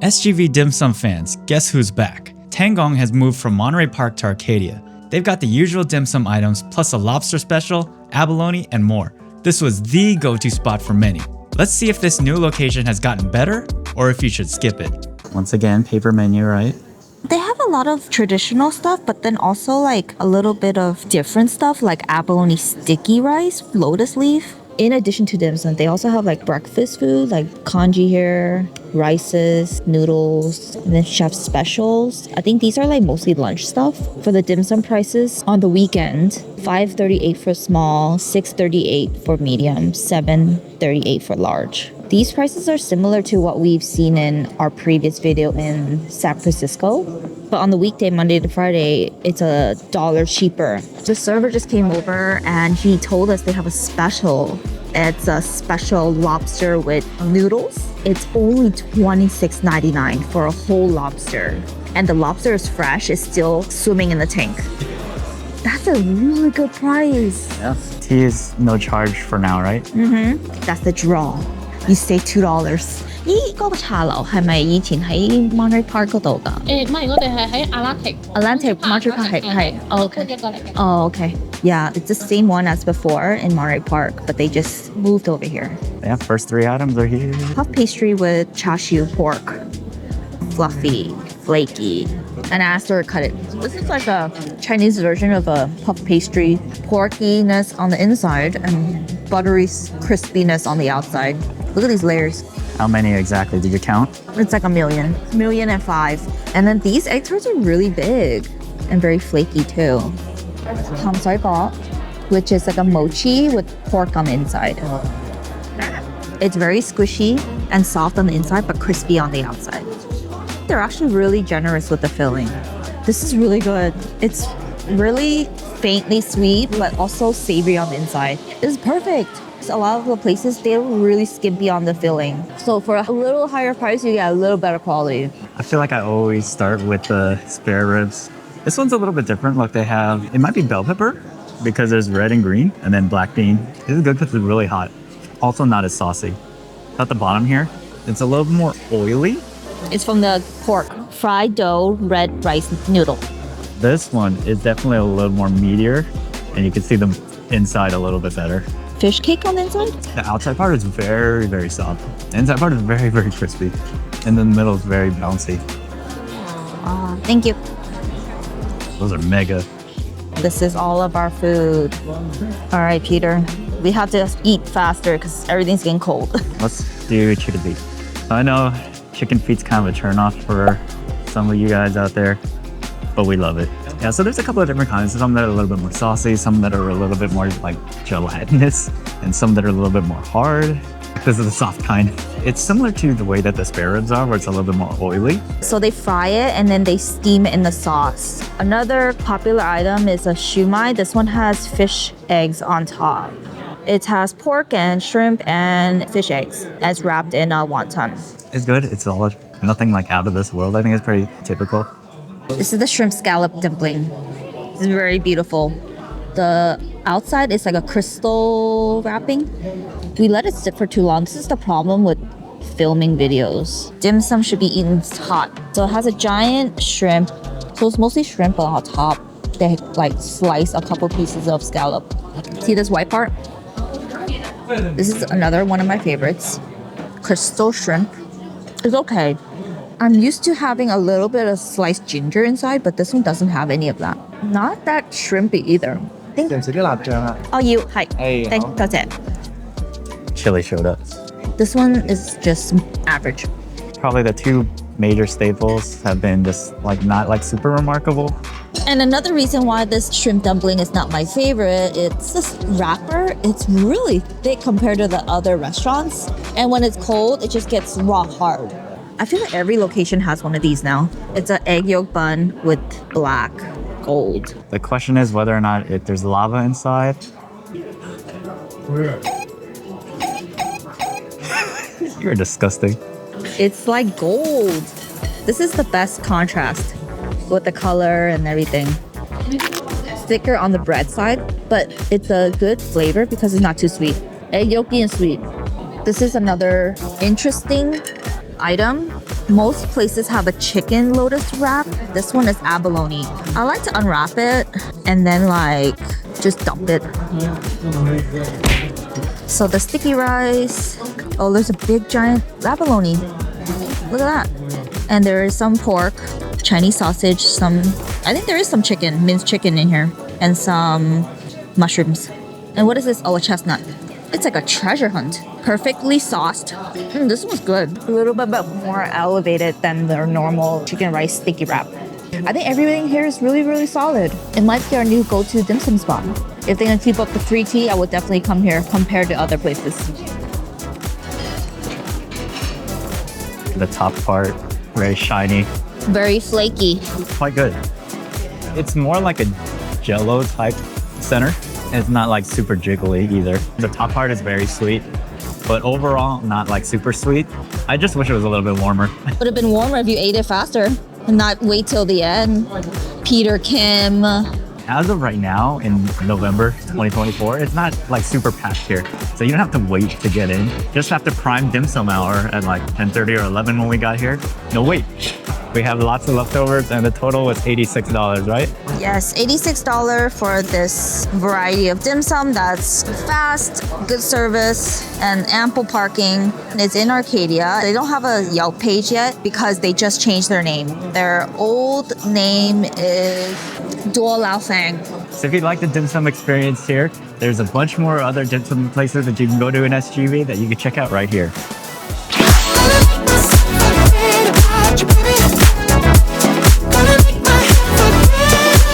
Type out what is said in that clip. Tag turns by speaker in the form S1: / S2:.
S1: SGV dim sum fans, guess who's back? Tang Gong has moved from Monterey Park to Arcadia. They've got the usual dim sum items, plus a lobster special, abalone, and more. This was the go-to spot for many. Let's see if this new location has gotten better, or if you should skip it. Once again, paper menu, right?
S2: They have a lot of traditional stuff, but then also like a little bit of different stuff like abalone sticky rice, lotus leaf. In addition to dim sum, they also have like breakfast food like congee here, rices, noodles, and then chef specials. I think these are like mostly lunch stuff. For the dim sum prices on the weekend, $5.38 for small, $6.38 for medium, $7.38 for large. These prices are similar to what we've seen in our previous video in San Francisco. But on the weekday, Monday to Friday, it's $1 cheaper. The server just came over and he told us they have a special. It's a special lobster with noodles. It's only $26.99 for a whole lobster. And the lobster is fresh, it's still swimming in the tank. That's a really good price.
S1: Yeah. Tea is no charge for now, right?
S2: That's the draw. You save $2. 咦，嗰個茶樓係咪以前喺 Monterey Park 嗰度㗎？
S3: 唔係，我哋係喺
S2: Atlantic Monterey Park 係okay. Oh, okay. Yeah, it's the same one as before in Monterey Park, but they just moved over here.
S1: Yeah, first 3 items are here.
S2: Puff pastry with chashu pork. Fluffy, flaky. And I asked her to cut it. This is like a Chinese version of a puff pastry. Porkiness on the inside and buttery crispiness on the outside. Look at these layers.
S1: How many exactly? Did you count?
S2: It's like a million. 1,000,005. And then these egg tarts are really big and very flaky too. Ham soi ball, which is like a mochi with pork on the inside. It's very squishy and soft on the inside, but crispy on the outside. They're actually really generous with the filling. This is really good. It's really faintly sweet, but also savory on the inside. This is perfect. A lot of the places, they're really skimpy on the filling. So for a little higher price, you get a little better quality.
S1: I feel like I always start with the spare ribs. This one's a little bit different. Look, they have, it might be bell pepper because there's red and green, and then black bean. This is good because it's really hot. Also not as saucy. At the bottom here, it's a little more oily.
S2: It's from the pork. Fried dough, red rice noodle.
S1: This one is definitely a little more meatier, and you can see the inside a little bit better.
S2: Fish cake on the inside?
S1: The outside part is very, very soft. The inside part is very, very crispy. And then the middle is very bouncy.
S2: Thank you.
S1: Those are mega.
S2: This is all of our food. All right, Peter. We have to eat faster because everything's getting cold.
S1: Let's do chicken feet. I know chicken feet's kind of a turnoff for some of you guys out there, but we love it. Yeah, so there's a couple of different kinds. Some that are a little bit more saucy, some that are a little bit more like gelatinous, and some that are a little bit more hard. This is the soft kind. It's similar to the way that the spare ribs are, where it's a little bit more oily.
S2: So they fry it and then they steam it in the sauce. Another popular item is a shumai. This one has fish eggs on top. It has pork and shrimp and fish eggs. And it's wrapped in a wonton.
S1: It's good. It's all nothing like out of this world. I think it's pretty typical.
S2: This is the shrimp scallop dumpling. It's very beautiful. The outside is like a crystal wrapping. We let it sit for too long. This is the problem with filming videos. Dim sum should be eaten hot. So it has a giant shrimp. So it's mostly shrimp on top. They like slice a couple pieces of scallop. See this white part? This is another one of my favorites. Crystal shrimp. It's okay. I'm used to having a little bit of sliced ginger inside, but this one doesn't have any of that. Not that shrimpy either. Oh, you. Hi.
S1: Hey.
S2: That's it.
S1: Chili showed up.
S2: This one is just average.
S1: Probably the two major staples have been just like not like super remarkable.
S2: And another reason why this shrimp dumpling is not my favorite, it's this wrapper. It's really thick compared to the other restaurants. And when it's cold, it just gets raw hard. I feel like every location has one of these now. It's an egg yolk bun with black gold.
S1: The question is whether or not there's lava inside. You're disgusting.
S2: It's like gold. This is the best contrast with the color and everything. Thicker on the bread side, but it's a good flavor because it's not too sweet. Egg yolky and sweet. This is another interesting item. Most places have a chicken lotus wrap. This one is abalone. I like to unwrap it and then like just dump it. So the sticky rice. Oh, there's a big giant abalone. Look at that. And there is some pork, Chinese sausage, I think there is some chicken, minced chicken in here, and some mushrooms. And what is this? Oh, a chestnut. It's like a treasure hunt. Perfectly sauced. This one's good. A little bit more elevated than their normal chicken rice sticky wrap. I think everything here is really, really solid. It might be our new go-to dim sum spot. If they can keep up the 3T, I would definitely come here compared to other places.
S1: The top part, very shiny.
S2: Very flaky.
S1: Quite good. It's more like a jello type center. It's not like super jiggly either. The top part is very sweet, but overall not like super sweet. I just wish it was a little bit warmer.
S2: Would have been warmer if you ate it faster and not wait till the end. Peter Kim.
S1: As of right now in November 2024, it's not like super packed here. So you don't have to wait to get in. Just have to prime dim sum hour at like 10:30 or 11 when we got here. No wait. We have lots of leftovers and the total was $86, right?
S2: Yes, $86 for this variety of dim sum that's fast, good service, and ample parking. It's in Arcadia. They don't have a Yelp page yet because they just changed their name. Their old name is Duo Lao Fang.
S1: So if you like the dim sum experience here, there's a bunch more other dim sum places that you can go to in SGV that you can check out right here.